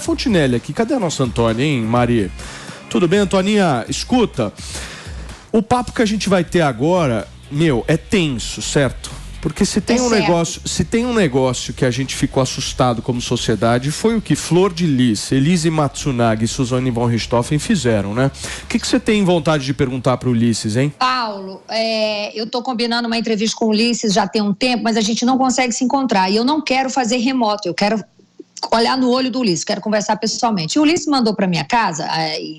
Fontinelli aqui. Cadê a nossa Antônia, hein, Maria? Tudo bem, Antoninha? Escuta, o papo que a gente vai ter agora, é tenso, certo? Porque se tem um negócio que a gente ficou assustado como sociedade, foi o que Flor de Lis, Elise Matsunaga e Suzane von Richthofen fizeram, né? O que você tem vontade de perguntar para o Ulisses, hein? Paulo, eu tô combinando uma entrevista com o Ulisses já tem um tempo, mas a gente não consegue se encontrar. E eu não quero fazer remoto, eu quero olhar no olho do Ulisses, quero conversar pessoalmente. O Ulisses mandou para minha casa,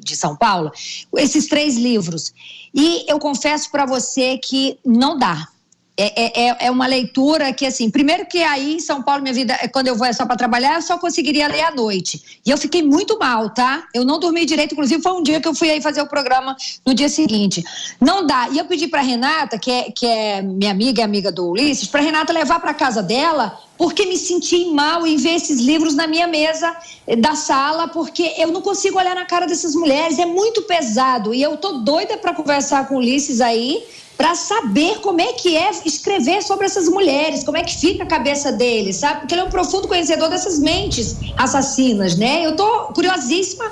de São Paulo, esses 3 livros. E eu confesso para você que não dá. É uma leitura que, assim, primeiro que aí em São Paulo, minha vida, quando eu vou só para trabalhar, eu só conseguiria ler à noite. E eu fiquei muito mal, tá? Eu não dormi direito, inclusive foi um dia que eu fui aí fazer o programa no dia seguinte. Não dá. E eu pedi para Renata, que é minha amiga e amiga do Ulisses, para Renata levar para casa dela, porque me senti mal em ver esses livros na minha mesa da sala, porque eu não consigo olhar na cara dessas mulheres, é muito pesado. E eu tô doida para conversar com o Ulisses aí, para saber como é que é escrever sobre essas mulheres, como é que fica a cabeça dele, sabe? Porque ele é um profundo conhecedor dessas mentes assassinas, né? Eu tô curiosíssima,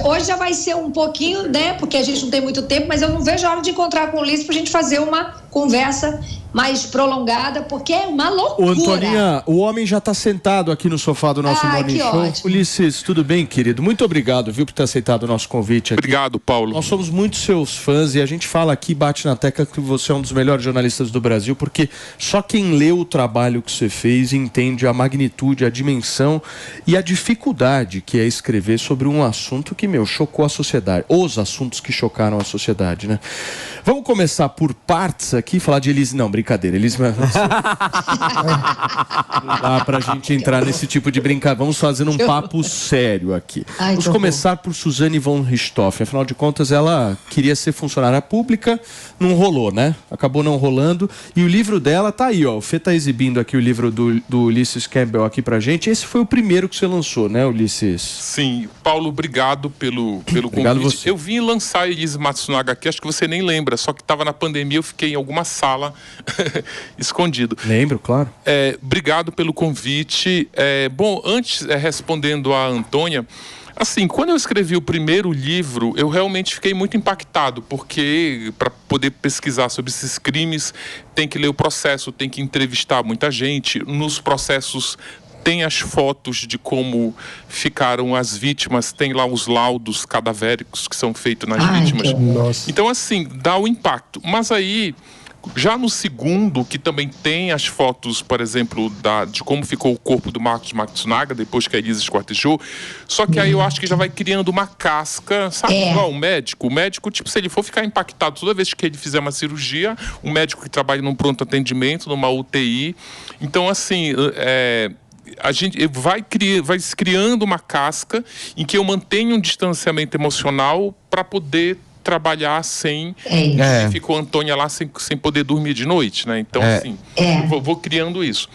hoje já vai ser um pouquinho, né? Porque a gente não tem muito tempo, mas eu não vejo a hora de encontrar com o Ulisses pra gente fazer uma conversa mais prolongada, porque é uma loucura. Ô, Antoninha, o homem já tá sentado aqui no sofá do nosso Morning Show. Ótimo. Ulisses, tudo bem, querido? Muito obrigado, viu, por ter aceitado o nosso convite aqui. Obrigado, Paulo. Nós somos muito seus fãs e a gente fala aqui, bate na tecla que você é um dos melhores jornalistas do Brasil, porque só quem lê o trabalho que você fez entende a magnitude, a dimensão e a dificuldade que é escrever sobre um assunto que, chocou a sociedade. Os assuntos que chocaram a sociedade, né? Vamos começar por partes aqui, falar de Elise. Não, brincadeira. Elise... Não dá pra gente entrar nesse tipo de brincadeira. Vamos fazer um papo sério aqui. Vamos começar por Suzane von Richthofen. Afinal de contas, ela queria ser funcionária pública, não rolou, né? Acabou não rolando. E o livro dela tá aí, ó. O Fê tá exibindo aqui o livro do Ulysses Campbell aqui pra gente. Esse foi o primeiro que você lançou, né, Ulisses? Sim. Paulo, obrigado pelo obrigado convite. Você. Eu vim lançar Elise Matsunaga aqui, acho que você nem lembra, só que estava na pandemia, eu fiquei em alguma sala escondido. Lembro, claro. Obrigado pelo convite. Bom, antes, respondendo a Antônia, assim, quando eu escrevi o primeiro livro, eu realmente fiquei muito impactado, porque para poder pesquisar sobre esses crimes, tem que ler o processo, tem que entrevistar muita gente. Nos processos tem as fotos de como ficaram as vítimas, tem lá os laudos cadavéricos que são feitos nas vítimas. Então, assim, dá o impacto. Mas aí, já no segundo, que também tem as fotos, por exemplo, de como ficou o corpo do Marcos Matsunaga, depois que a Elise esquartejou, só que aí eu acho que já vai criando uma casca, sabe, igual o médico. O médico, tipo, se ele for ficar impactado toda vez que ele fizer uma cirurgia, um médico que trabalha num pronto atendimento, numa UTI. Então, assim, a gente vai se criando uma casca em que eu mantenho um distanciamento emocional para poder trabalhar sem... Ficou a Antônia lá sem poder dormir de noite, né? Então, assim, vou criando isso.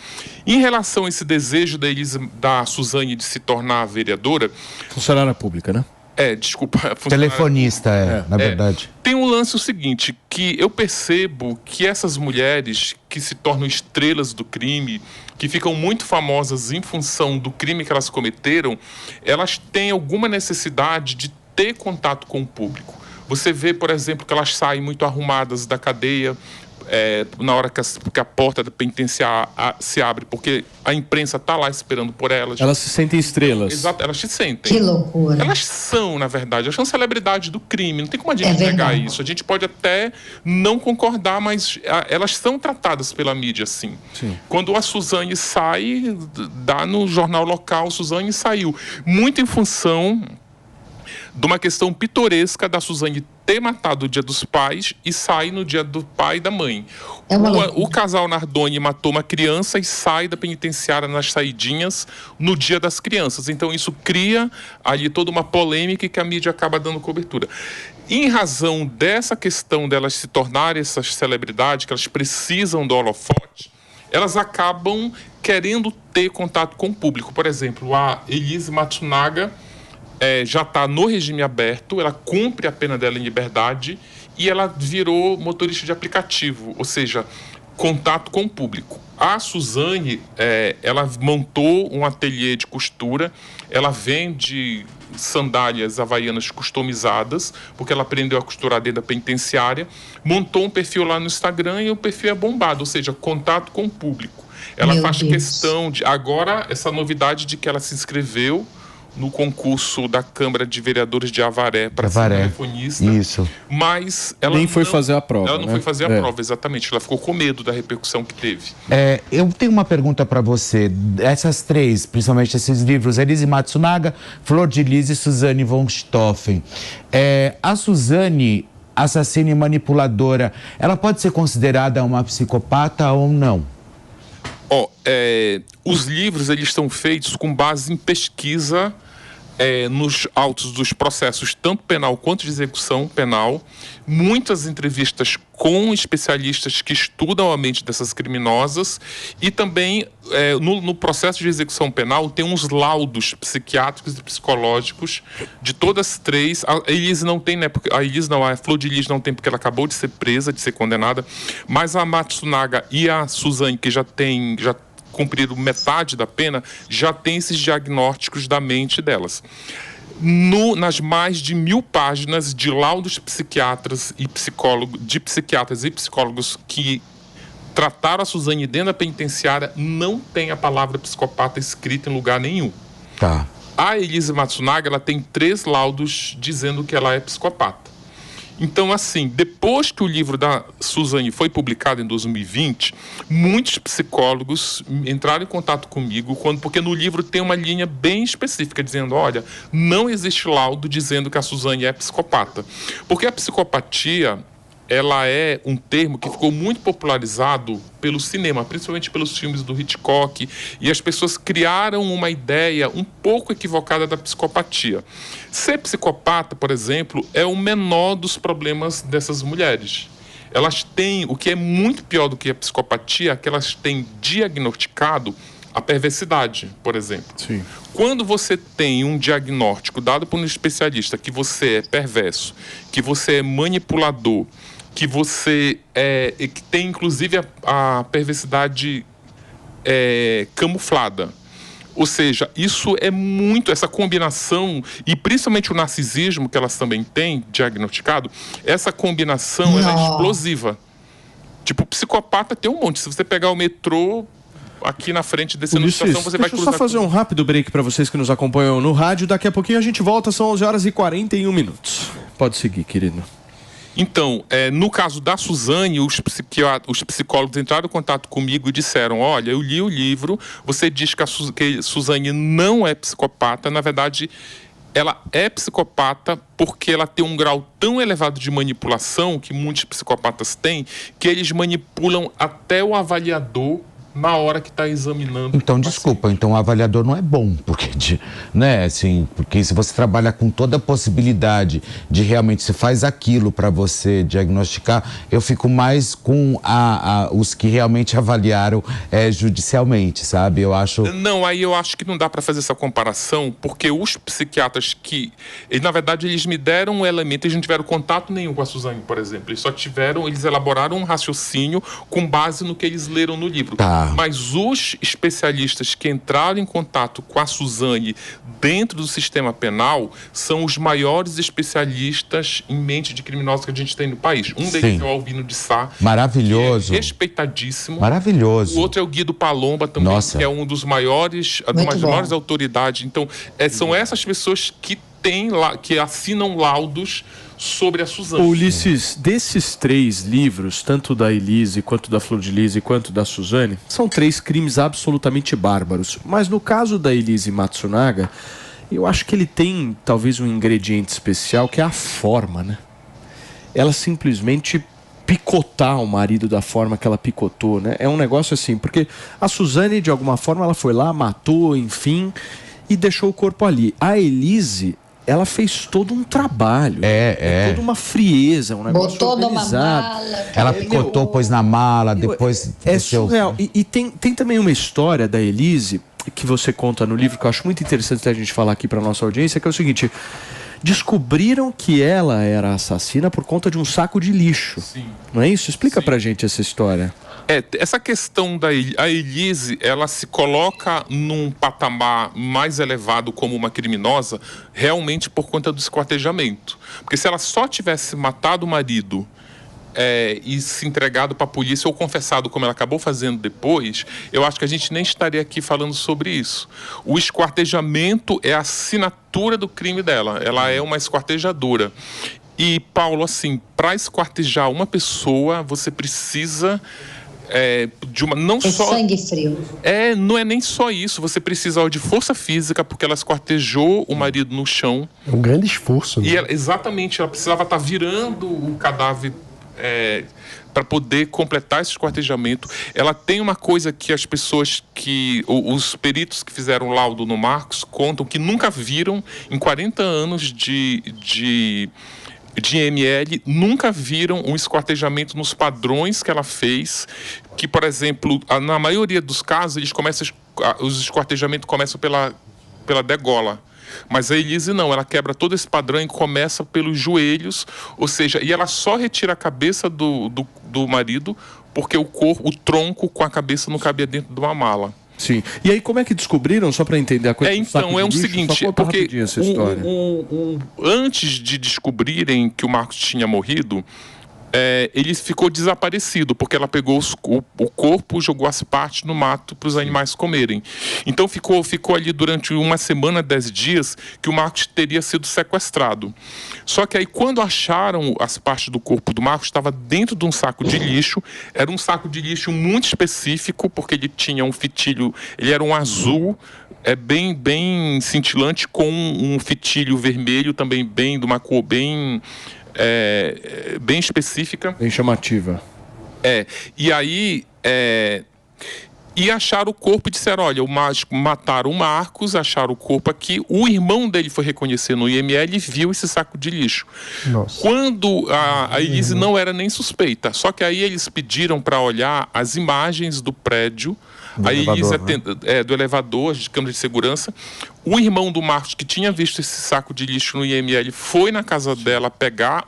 Em relação a esse desejo da Suzane de se tornar vereadora... Funcionária pública, né? Desculpa. Telefonista, na verdade. Tem um lance o seguinte, que eu percebo que essas mulheres que se tornam estrelas do crime, que ficam muito famosas em função do crime que elas cometeram, elas têm alguma necessidade de ter contato com o público. Você vê, por exemplo, que elas saem muito arrumadas da cadeia, na hora que a porta da penitenciária se abre, porque a imprensa está lá esperando por elas. Elas se sentem estrelas. Exato, elas se sentem. Que loucura. Elas são, na verdade, elas são celebridade do crime. Não tem como a gente negar isso. A gente pode até não concordar, mas elas são tratadas pela mídia assim. Sim. Quando a Suzane sai, dá no jornal local, Suzane saiu. Muito em função de uma questão pitoresca da Suzane ter matado o Dia dos Pais e sair no dia do pai e da mãe. O casal Nardoni matou uma criança e sai da penitenciária nas saidinhas no Dia das Crianças. Então isso cria ali toda uma polêmica que a mídia acaba dando cobertura. Em razão dessa questão delas se tornarem essas celebridades, que elas precisam do holofote, elas acabam querendo ter contato com o público. Por exemplo, a Elise Matsunaga já está no regime aberto, ela cumpre a pena dela em liberdade e ela virou motorista de aplicativo, ou seja, contato com o público. A Suzane, ela montou um ateliê de costura, ela vende sandálias havaianas customizadas, porque ela aprendeu a costurar dentro da penitenciária, montou um perfil lá no Instagram e o perfil é bombado, ou seja, contato com o público. Ela faz questão de... Agora, essa novidade de que ela se inscreveu no concurso da Câmara de Vereadores de Avaré para ser telefonista. Isso. Mas ela nem foi fazer a prova. Ela não foi fazer a prova, exatamente. Ela ficou com medo da repercussão que teve. Eu tenho uma pergunta para você. Essas três, principalmente esses livros, Elise Matsunaga, Flor de Lis e Suzane von Richthofen. A Suzane, assassina e manipuladora, ela pode ser considerada uma psicopata ou não? Os livros, eles estão feitos com base em pesquisa nos autos dos processos, tanto penal quanto de execução penal, muitas entrevistas com especialistas que estudam a mente dessas criminosas e também no processo de execução penal tem uns laudos psiquiátricos e psicológicos de todas as três. A Elise não tem, né? Porque a Flor de Lis não tem porque ela acabou de ser presa, de ser condenada, mas a Matsunaga e a Suzane, que já cumpriram metade da pena, já tem esses diagnósticos da mente delas. Nas mais de 1000 páginas de laudos psiquiatras e psicólogos que trataram a Suzane dentro da penitenciária, não tem a palavra psicopata escrita em lugar nenhum. Tá. A Elise Matsunaga, ela tem 3 laudos dizendo que ela é psicopata. Então, assim, depois que o livro da Suzane foi publicado em 2020, muitos psicólogos entraram em contato comigo, porque no livro tem uma linha bem específica, dizendo, olha, não existe laudo dizendo que a Suzane é psicopata. Porque a psicopatia, ela é um termo que ficou muito popularizado pelo cinema, principalmente pelos filmes do Hitchcock, e as pessoas criaram uma ideia um pouco equivocada da psicopatia. Ser psicopata, por exemplo, é o menor dos problemas dessas mulheres. Elas têm, o que é muito pior do que a psicopatia, é que elas têm diagnosticado a perversidade, por exemplo. Sim. Quando você tem um diagnóstico dado por um especialista que você é perverso, que você é manipulador, que você que tem inclusive a perversidade camuflada. Ou seja, isso é muito, essa combinação, e principalmente o narcisismo, que elas também têm diagnosticado, essa combinação ela é explosiva. Tipo, psicopata tem um monte. Se você pegar o metrô aqui na frente, descendo a estação, você vai cruzar... Deixa eu só fazer um rápido break para vocês que nos acompanham no rádio. Daqui a pouquinho a gente volta, são 11h41. Pode seguir, querido. Então, no caso da Suzane, os psicólogos entraram em contato comigo e disseram, olha, eu li o livro, você diz que a Suzane não é psicopata, na verdade, ela é psicopata porque ela tem um grau tão elevado de manipulação, que muitos psicopatas têm, que eles manipulam até o avaliador na hora que está examinando. Então, desculpa, então o avaliador não é bom, porque, né, assim, porque se você trabalha com toda a possibilidade de realmente você faz aquilo para você diagnosticar, eu fico mais com os que realmente avaliaram judicialmente, sabe? Eu acho... Não, aí eu acho que não dá para fazer essa comparação, porque os psiquiatras na verdade, eles me deram um elemento, eles não tiveram contato nenhum com a Suzane, por exemplo, eles elaboraram um raciocínio com base no que eles leram no livro. Tá. Mas os especialistas que entraram em contato com a Suzane dentro do sistema penal são os maiores especialistas em mente de criminosos que a gente tem no país. Um deles é o Albino de Sá. Maravilhoso. Que é respeitadíssimo. Maravilhoso. O outro é o Guido Palomba também, Nossa, que é um dos maiores, uma das maiores autoridades. Então, são essas pessoas que assinam laudos sobre a Suzane. Ulisses, desses 3 livros, tanto da Elise, quanto da Flor de Lis, quanto da Suzane, são 3 crimes absolutamente bárbaros. Mas no caso da Elise Matsunaga, eu acho que ele tem talvez um ingrediente especial, que é a forma, né? Ela simplesmente picotar o marido da forma que ela picotou, né? É um negócio assim, porque a Suzane, de alguma forma, ela foi lá, matou, enfim, e deixou o corpo ali. A Elise... ela fez todo um trabalho, toda uma frieza, um negócio organizado. Botou numa mala. Ela picotou, pôs na mala, depois... É surreal. E tem também uma história da Elise, que você conta no livro, que eu acho muito interessante a gente falar aqui para nossa audiência, que é o seguinte, descobriram que ela era assassina por conta de um saco de lixo. Sim. Não é isso? Explica Sim. pra gente essa história. Essa questão a Elise, ela se coloca num patamar mais elevado como uma criminosa realmente por conta do esquartejamento. Porque se ela só tivesse matado o marido e se entregado para a polícia ou confessado como ela acabou fazendo depois, eu acho que a gente nem estaria aqui falando sobre isso. O esquartejamento é a assinatura do crime dela. Ela é uma esquartejadora. E, Paulo, assim, para esquartejar uma pessoa, você precisa... de uma não só sangue frio. Não é nem só isso, você precisa de força física, porque ela esquartejou o marido no chão. É um grande esforço, né? E exatamente, ela precisava estar virando o cadáver para poder completar esse esquartejamento. Ela tem uma coisa que as pessoas os peritos que fizeram o laudo no Marcos contam que nunca viram em 40 anos de IML, nunca viram um esquartejamento nos padrões que ela fez, que, por exemplo, na maioria dos casos, os esquartejamentos começam pela degola. Mas a Elise não, ela quebra todo esse padrão e começa pelos joelhos, ou seja, e ela só retira a cabeça do marido porque o tronco com a cabeça não cabia dentro de uma mala. Sim. E aí, como é que descobriram, só para entender a coisa? Então, é o seguinte, porque antes de descobrirem que o Marcos tinha morrido, ele ficou desaparecido, porque ela pegou o corpo, jogou as partes no mato para os animais comerem. Então ficou ali durante uma semana, 10 dias, que o Marcos teria sido sequestrado. Só que aí, quando acharam as partes do corpo do Marcos, estava dentro de um saco de lixo. Era um saco de lixo muito específico, porque ele tinha um fitilho, ele era um azul, bem cintilante, com um fitilho vermelho também, de uma cor bem específica. Bem chamativa. E aí... E acharam o corpo e disseram, olha, mataram o Marcos, acharam o corpo aqui. O irmão dele foi reconhecer no IML e viu esse saco de lixo. Nossa. Quando a Elise não era nem suspeita. Só que aí eles pediram para olhar as imagens do prédio, a Elise do elevador, de câmera de segurança. O irmão do Marcos, que tinha visto esse saco de lixo no IML, foi na casa dela pegar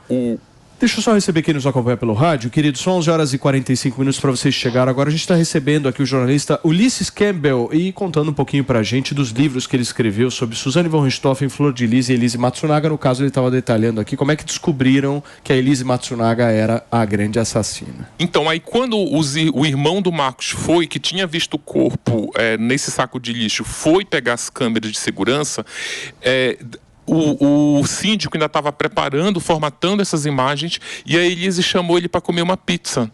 Deixa eu só receber quem nos acompanha pelo rádio. Queridos, são 11 horas e 45 minutos para vocês chegarem. Agora a gente está recebendo aqui o jornalista Ulisses Campbell e contando um pouquinho para a gente dos livros que ele escreveu sobre Suzane von Richthofen, Flor de Lis e Elise Matsunaga. No caso, ele estava detalhando aqui como é que descobriram que a Elise Matsunaga era a grande assassina. Então, aí quando o irmão do Marcos foi, que tinha visto o corpo nesse saco de lixo, foi pegar as câmeras de segurança... O síndico ainda estava preparando, formatando essas imagens, e a Elise chamou ele para comer uma pizza.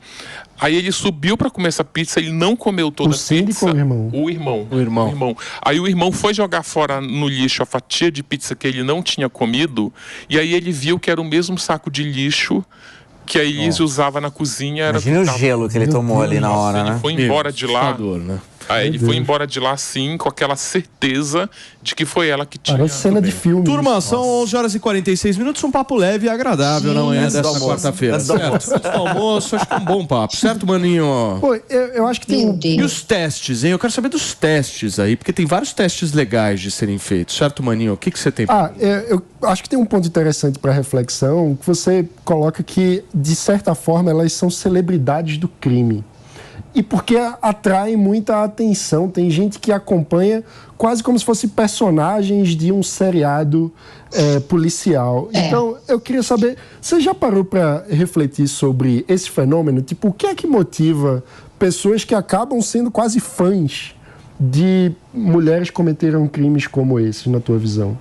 Aí ele subiu para comer essa pizza, ele não comeu toda a pizza. O síndico ou o irmão? O irmão. Aí o irmão foi jogar fora no lixo a fatia de pizza que ele não tinha comido, e aí ele viu que era o mesmo saco de lixo que a Elise usava na cozinha. Imagina o gelo que ele tomou ali na hora, né? Ele foi embora de lá. Né? Aí ele foi embora de lá, sim, com aquela certeza de que foi ela que tinha. Parece cena de filme. Turma, são 11 horas e 46 minutos, um papo leve e agradável na manhã dessa quarta-feira. Certo? Antes do almoço, acho que é um bom papo, certo, maninho? Pô, eu acho que tem E os testes, hein? Eu quero saber dos testes aí, porque tem vários testes legais de serem feitos, certo, maninho? O que você tem? Eu acho que tem um ponto interessante para reflexão, que você coloca que, de certa forma, elas são celebridades do crime. E porque atraem muita atenção. Tem gente que acompanha quase como se fossem personagens de um seriado policial. Então, eu queria saber, você já parou para refletir sobre esse fenômeno? Tipo, o que é que motiva pessoas que acabam sendo quase fãs de mulheres que cometeram crimes como esse, na tua visão?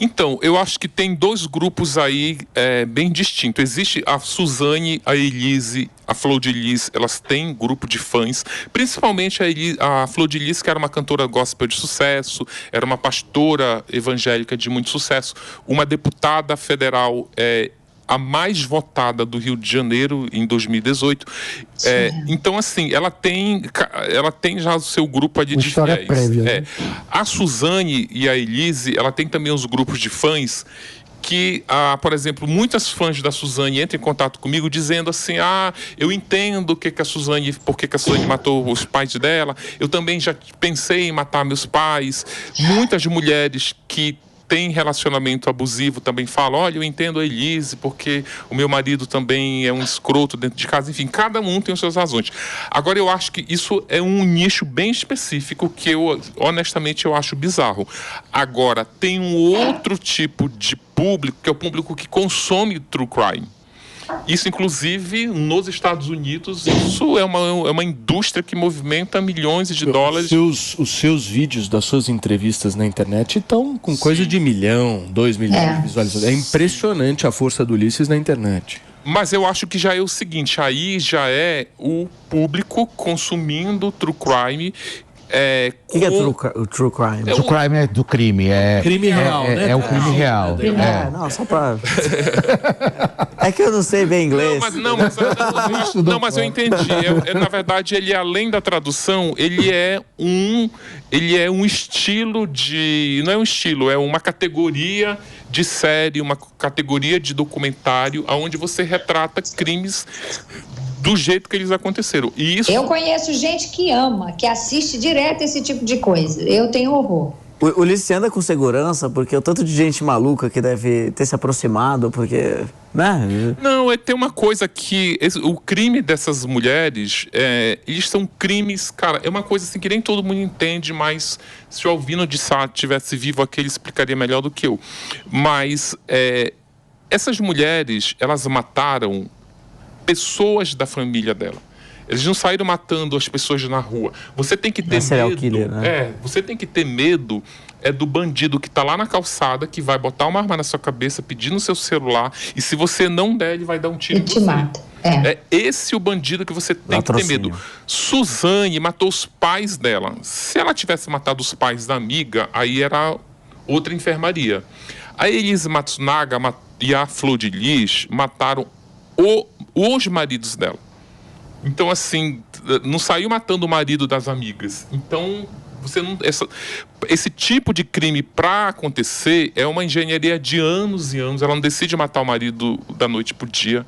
Então, eu acho que tem dois grupos aí bem distintos. Existe a Suzane, a Elise, a Flor de Lis, elas têm grupo de fãs, principalmente a Flor de Lis, que era uma cantora gospel de sucesso, era uma pastora evangélica de muito sucesso, uma deputada federal a mais votada do Rio de Janeiro em 2018. Então, assim, ela tem já o seu grupo ali de história fiéis. Prévia, né? A Suzane e a Elise, ela tem também os grupos de fãs que, por exemplo, muitas fãs da Suzane entram em contato comigo dizendo assim, eu entendo por que a Suzane matou os pais dela, eu também já pensei em matar meus pais. Muitas mulheres que tem relacionamento abusivo também fala, olha, eu entendo a Elise porque o meu marido também é um escroto dentro de casa. Enfim, cada um tem as suas razões. Agora, eu acho que isso é um nicho bem específico que eu, honestamente, eu acho bizarro. Agora, tem um outro tipo de público, que é o público que consome true crime. Isso, inclusive, nos Estados Unidos, isso é uma indústria que movimenta milhões de dólares. Os seus vídeos das suas entrevistas na internet estão com coisa de 1 milhão, 2 milhões de visualizações. É impressionante a força do Ulisses na internet. Mas eu acho que já é o seguinte, aí já é o público consumindo true crime. O que é o true crime? True crime é do crime. Crime real, né? É o crime real. Não, só pra... É que eu não sei bem inglês. Mas eu entendi. Na verdade, ele, além da tradução, ele é um estilo de... Não é um estilo, é uma categoria de série, uma categoria de documentário, onde você retrata crimes do jeito que eles aconteceram. E isso... Eu conheço gente que ama, que assiste direto esse tipo de coisa. Eu tenho horror. O Ulisses anda com segurança, porque o tanto de gente maluca que deve ter se aproximado, porque... Né? Não, tem uma coisa que... O crime dessas mulheres, eles são crimes... Cara, é uma coisa assim que nem todo mundo entende, mas se o Alvino de Sá tivesse vivo aqui, ele explicaria melhor do que eu. Mas essas mulheres, elas mataram pessoas da família dela. Eles não saíram matando as pessoas na rua. Você tem que ter medo. Killer, né? Você tem que ter medo do bandido que está lá na calçada, que vai botar uma arma na sua cabeça, pedir no seu celular, e se você não der, ele vai dar um tiro em você. Te mata. É esse o bandido que você tem que ter medo. Suzane matou os pais dela. Se ela tivesse matado os pais da amiga, aí era outra enfermaria. A Elise Matsunaga e a Flor de Lis mataram os maridos dela. Então, assim, não saiu matando o marido das amigas. Então, você não... Esse tipo de crime, para acontecer, é uma engenharia de anos e anos. Ela não decide matar o marido da noite pro dia.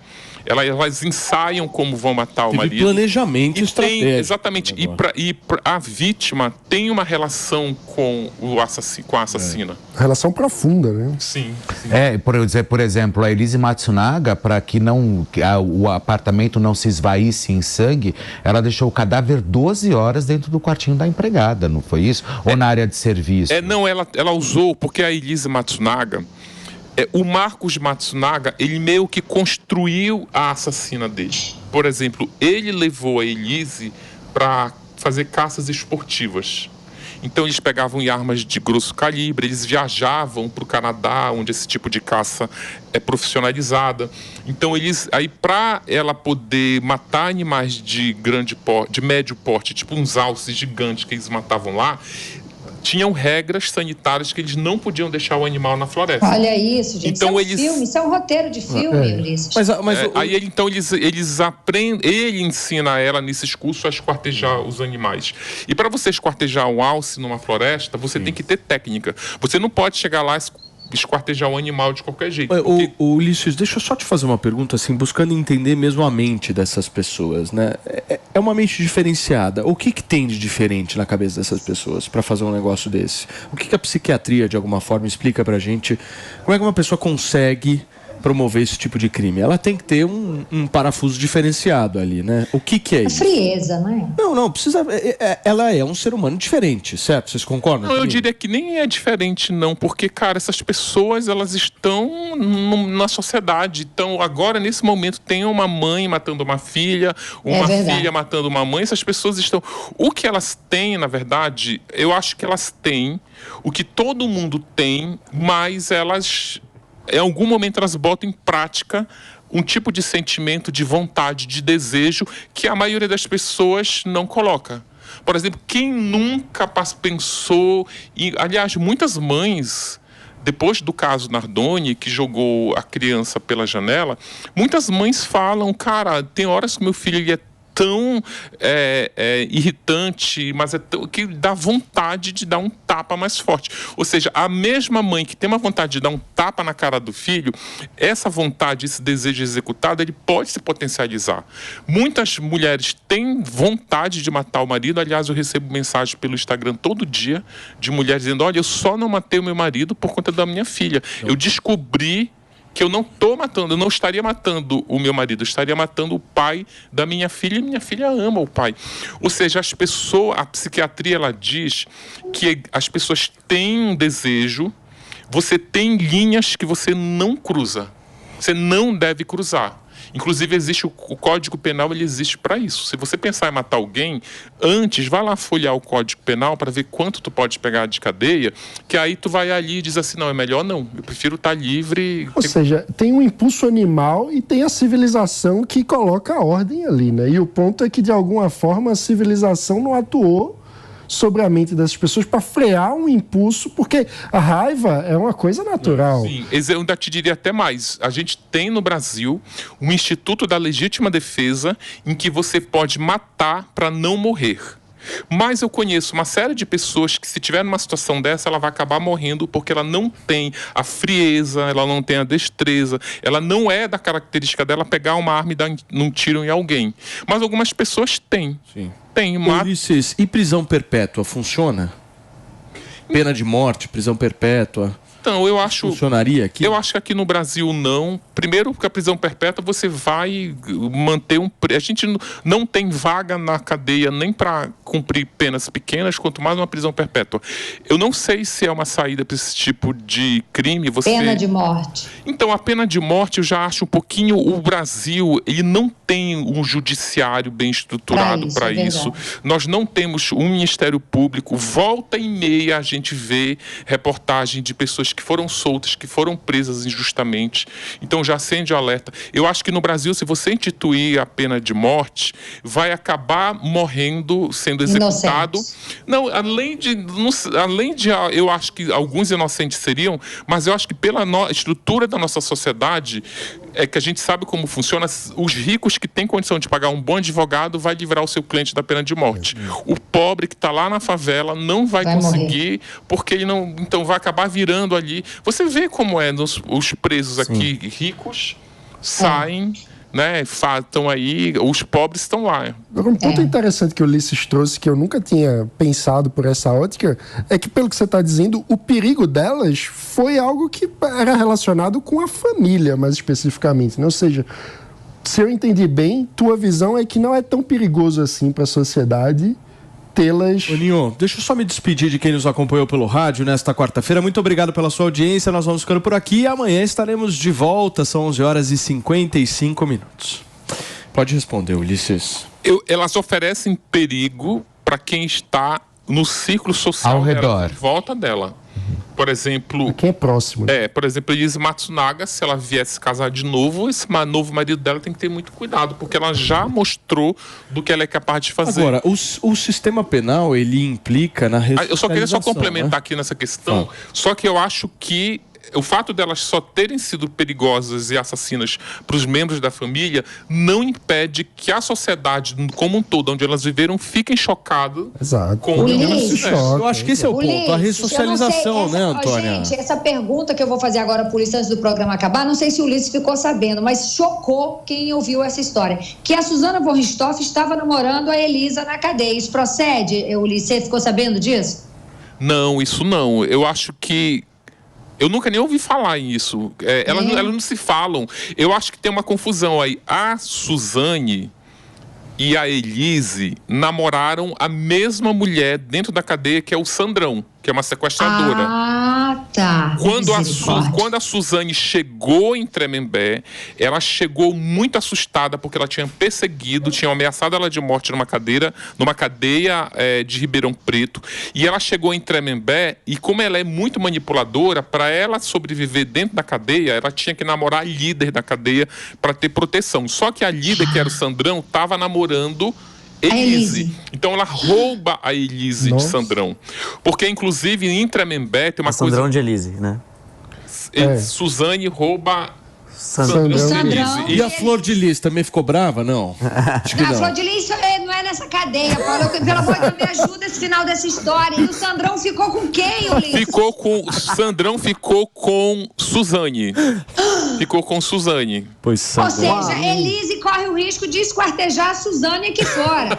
Elas ensaiam como vão matar o marido. Planejamento estratégico. Exatamente. E a vítima tem uma relação com a assassina. Relação profunda, né? Sim. Por exemplo, a Elise Matsunaga, para que o apartamento não se esvaísse em sangue, ela deixou o cadáver 12 horas dentro do quartinho da empregada, não foi isso? Ou na área de serviço? Ela usou, porque a Elise Matsunaga... o Marcos Matsunaga, ele meio que construiu a assassina dele. Por exemplo, ele levou a Elise para fazer caças esportivas. Então, eles pegavam armas de grosso calibre, eles viajavam para o Canadá, onde esse tipo de caça é profissionalizada. Então, para ela poder matar animais de médio porte, tipo uns alces gigantes que eles matavam lá, tinham regras sanitárias que eles não podiam deixar o animal na floresta. Olha isso, gente. Então, isso é um roteiro de filme, Ulisses. Eles aprendem, ele ensina ela nesses cursos a esquartejar os animais. E para você esquartejar um alce numa floresta, você tem que ter técnica. Você não pode chegar lá esquartejar um animal de qualquer jeito. Ulisses, deixa eu só te fazer uma pergunta, assim, buscando entender mesmo a mente dessas pessoas, né? É uma mente diferenciada. O que tem de diferente na cabeça dessas pessoas para fazer um negócio desse? O que a psiquiatria, de alguma forma, explica pra gente? Como é que uma pessoa consegue promover esse tipo de crime? Ela tem que ter um parafuso diferenciado ali, né? O que é isso? Frieza, não é? Não, precisa... Ela é um ser humano diferente, certo? Vocês concordam? Não, eu diria que nem é diferente, não. Porque, cara, essas pessoas, elas estão na sociedade. Então, agora, nesse momento, tem uma mãe matando uma filha, uma filha matando uma mãe. Essas pessoas estão... O que elas têm, na verdade, eu acho que elas têm o que todo mundo tem, mas elas... Em algum momento elas botam em prática um tipo de sentimento, de vontade, de desejo que a maioria das pessoas não coloca. Por exemplo, quem nunca pensou... Aliás, muitas mães, depois do caso Nardoni, que jogou a criança pela janela, muitas mães falam, cara, tem horas que meu filho ele é tão irritante, mas que dá vontade de dar um tapa mais forte. Ou seja, a mesma mãe que tem uma vontade de dar um tapa na cara do filho, essa vontade, esse desejo executado, ele pode se potencializar. Muitas mulheres têm vontade de matar o marido. Aliás, eu recebo mensagem pelo Instagram todo dia de mulheres dizendo: olha, eu só não matei o meu marido por conta da minha filha. Eu descobri que eu não estou matando, eu não estaria matando o meu marido, eu estaria matando o pai da minha filha, e minha filha ama o pai. Ou seja, as pessoas, a psiquiatria, ela diz que as pessoas têm um desejo, você tem linhas que você não cruza, você não deve cruzar. Inclusive, existe o Código Penal, ele existe para isso. Se você pensar em matar alguém, antes, vai lá folhear o Código Penal para ver quanto tu pode pegar de cadeia, que aí tu vai ali e diz assim: não, é melhor não, eu prefiro estar livre. Ou seja, tem um impulso animal e tem a civilização que coloca a ordem ali, né? E o ponto é que, de alguma forma, a civilização não atuou sobre a mente dessas pessoas para frear um impulso, porque a raiva é uma coisa natural. Sim, eu ainda te diria até mais. A gente tem no Brasil um Instituto da Legítima Defesa em que você pode matar para não morrer. Mas eu conheço uma série de pessoas que, se tiver numa situação dessa, ela vai acabar morrendo porque ela não tem a frieza, ela não tem a destreza, ela não é da característica dela pegar uma arma e dar um tiro em alguém. Mas algumas pessoas têm. Sim. Tem. Ulisses, e prisão perpétua funciona? Pena de morte, prisão perpétua? Então, eu acho... Funcionaria aqui? Eu acho que aqui no Brasil não. Primeiro, porque a prisão perpétua você vai manter um... A gente não tem vaga na cadeia nem para cumprir penas pequenas, quanto mais uma prisão perpétua. Eu não sei se é uma saída para esse tipo de crime. Pena de morte. Então, a pena de morte eu já acho um pouquinho... O Brasil, ele não tem um judiciário bem estruturado para isso. Nós não temos um Ministério Público. Volta e meia a gente vê reportagem de pessoas que foram soltas, que foram presas injustamente. Então já acende o alerta. Eu acho que no Brasil, se você instituir a pena de morte, vai acabar morrendo, sendo executado. Não, além de eu acho que alguns inocentes seriam, mas eu acho que pela estrutura da nossa sociedade, é que a gente sabe como funciona. Os ricos que têm condição de pagar um bom advogado vai livrar o seu cliente da pena de morte. O pobre que está lá na favela não vai conseguir, porque ele não... Então vai acabar virando ali. Você vê como é os presos aqui ricos saem, né? Estão aí, os pobres estão lá. Agora, um ponto interessante que o Ulisses trouxe, que eu nunca tinha pensado por essa ótica, é que, pelo que você está dizendo, o perigo delas foi algo que era relacionado com a família, mais especificamente, né? Ou seja, se eu entendi bem, tua visão é que não é tão perigoso assim para a sociedade tê-las... Ô, Ninho, deixa eu só me despedir de quem nos acompanhou pelo rádio nesta quarta-feira. Muito obrigado pela sua audiência. Nós vamos ficando por aqui e amanhã estaremos de volta. São 11h55. Pode responder, Ulisses. Elas oferecem perigo para quem está no círculo social ao redor, em volta dela. Por exemplo... Quem é próximo. Por exemplo, Elise Matsunaga, se ela viesse casar de novo, esse novo marido dela tem que ter muito cuidado, porque ela já mostrou do que ela é capaz de fazer. Agora, o sistema penal, ele implica na ressocialização. Eu só queria só complementar aqui nessa questão, só que eu acho que o fato delas só terem sido perigosas e assassinas para os membros da família não impede que a sociedade como um todo, onde elas viveram, fiquem chocadas com o que elas fizeram. Eu acho que esse é o ponto, a ressocialização, né, Antônia? Gente, essa pergunta que eu vou fazer agora para o Ulisses antes do programa acabar, não sei se o Ulisses ficou sabendo, mas chocou quem ouviu essa história, que a Suzana von Richthofen estava namorando a Elisa na cadeia. Isso procede, Ulisses? Você ficou sabendo disso? Não, isso não. Eu acho que... Eu nunca nem ouvi falar nisso. Elas não se falam. Eu acho que tem uma confusão aí. A Suzane e a Elise namoraram a mesma mulher dentro da cadeia, que é o Sandrão, que é uma sequestradora. Ah, tá. Quando a Suzane chegou em Tremembé, ela chegou muito assustada, porque ela tinha perseguido, tinha ameaçado ela de morte numa cadeia de Ribeirão Preto. E ela chegou em Tremembé, e como ela é muito manipuladora, para ela sobreviver dentro da cadeia, ela tinha que namorar a líder da cadeia para ter proteção. Só que a líder, que era o Sandrão, estava namorando Elise. Então ela rouba a Elise de Sandrão. Porque, inclusive, em Tremembé tem uma coisa... Sandrão de Elise, né? Suzane rouba Sandrão. E a Flor de Lis também ficou brava? Não. Acho que A não. Flor de Lis não é nessa cadeia, Paulo. Pelo amor de Deus, me ajuda esse final dessa história. E o Sandrão ficou com quem, Ulisses? Sandrão ficou com Suzane. Ficou com Suzane. Pois Ou seja, Elise corre o risco de esquartejar a Suzane aqui fora.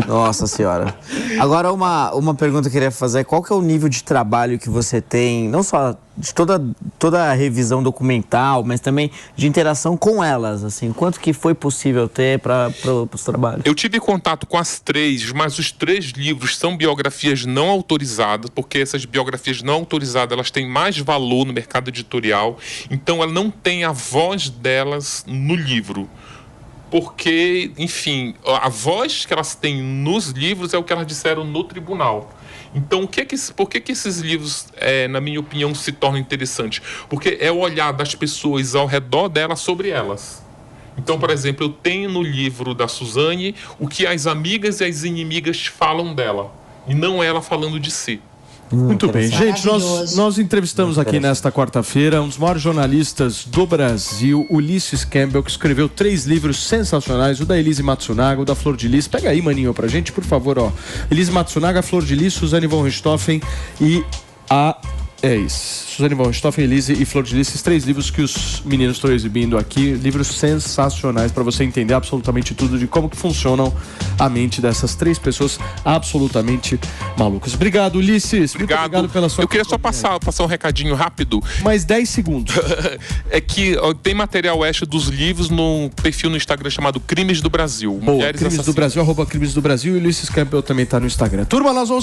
Nossa senhora. Agora, uma pergunta que eu queria fazer. Qual que é o nível de trabalho que você tem, não só de toda a revisão documental, mas também de interação com elas, assim? Quanto que foi possível ter para os trabalhos? Eu tive contato com as 3, mas os 3 livros são biografias não autorizadas, porque essas biografias não autorizadas, elas têm mais valor no mercado editorial, então ela não tem a voz delas no livro. Porque, enfim, a voz que elas têm nos livros é o que elas disseram no tribunal. Então, por que esses livros, na minha opinião, se tornam interessantes? Porque é o olhar das pessoas ao redor delas sobre elas. Então, por exemplo, eu tenho no livro da Suzane o que as amigas e as inimigas falam dela, e não ela falando de si. Muito bem. Gente, nós entrevistamos aqui nesta quarta-feira um dos maiores jornalistas do Brasil, Ulisses Campbell, que escreveu 3 livros sensacionais, o da Elise Matsunaga, o da Flor de Lis. Pega aí, maninho, pra gente, por favor, ó. Elise Matsunaga, Flor de Lis, Suzane von Richthofen e a... É isso. Suzane von Richthofen, Elise e Flor de Lis, esses 3 livros que os meninos estão exibindo aqui, livros sensacionais para você entender absolutamente tudo de como que funcionam a mente dessas 3 pessoas absolutamente malucas. Obrigado, Ulisses. Obrigado pela sua... Eu queria só passar um recadinho rápido. Mais 10 segundos. É que tem material extra dos livros no perfil no Instagram chamado Crimes do Brasil. Boa, Crimes do Brasil, @Crimes do Brasil, e o Ulisses Campbell também está no Instagram. Turma, nós vamos